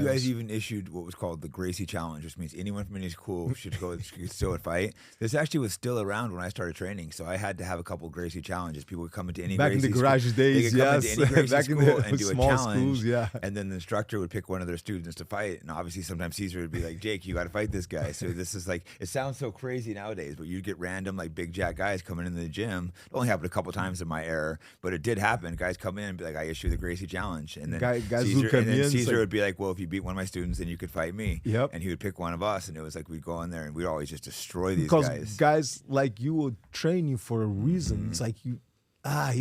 You guys even issued what was called the Gracie Challenge, which means anyone from any school should go still and fight. This actually was still around when I started training, so I had to have a couple Gracie challenges. People would come into any back Gracie in the garage school, days, they could come into any Gracie back school in the and do a small challenge, schools, yeah. and then the instructor would pick one of their students to fight. And obviously, sometimes Caesar would be like, "Jake, you got to fight this guy." So this is like, it sounds so crazy nowadays, but you'd get random like big jack guys coming into the gym. It only happened a couple times in my era, but it did happen. Guys come in and be like, "I issue the Gracie Challenge," and then Caesar would be like, "Well, if you beat one of my students, then you could fight me." Yep. And he would pick one of us, and it was like we'd go in there and we'd always just destroy these because guys. Guys like you will train you for a reason. It's like you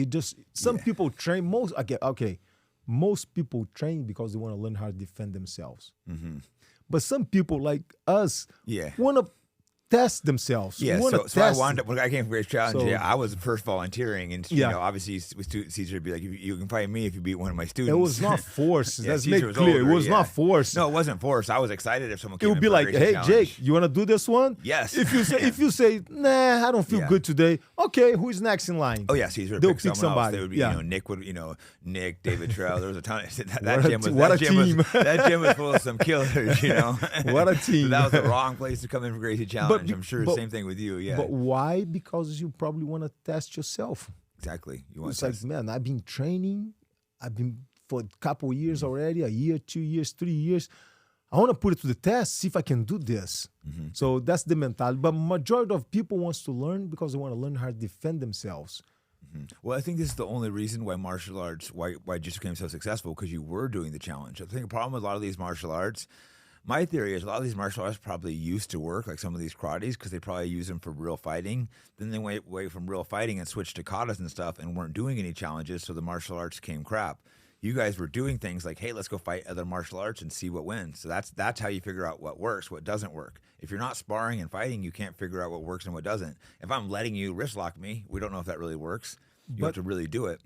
just some people train most people train because they want to learn how to defend themselves. But some people like us want to test themselves. Yeah, so I wound up when I came from Gracie Challenge. I was first volunteering, and you know, obviously Caesar would be like, "You can fight me if you beat one of my students." It was not forced. Let's Caesar make clear. Older, it was not forced. No, it wasn't forced. I was excited if someone came. It would be like, "Hey, Jake, you want to do this one?" Yes. If you say, "Nah, I don't feel good today," okay, who's next in line? Oh yeah, Caesar would pick somebody. Else. They would be, Nick, David Trell. There was a ton. That gym was full of some killers. What a team. So that was the wrong place to come in for Gracie Challenge. I'm sure same thing with you. Yeah. But why? Because you probably want to test yourself. Exactly. You want it's like, man, I've been training. I've been for a couple of years already, a year, 2 years, 3 years. I want to put it to the test, see if I can do this. So that's the mentality. But majority of people wants to learn because they want to learn how to defend themselves. Well, I think this is the only reason why martial arts, why jiu-jitsu became so successful, because you were doing the challenge. I think the problem with a lot of these martial arts, my theory is a lot of these martial arts probably used to work, like some of these karates, because they probably use them for real fighting. Then they went away from real fighting and switched to katas and stuff and weren't doing any challenges, so the martial arts came crap. You guys were doing things like, hey, let's go fight other martial arts and see what wins. So that's how you figure out what works, what doesn't work. If you're not sparring and fighting, you can't figure out what works and what doesn't. If I'm letting you wrist lock me, we don't know if that really works. You have to really do it.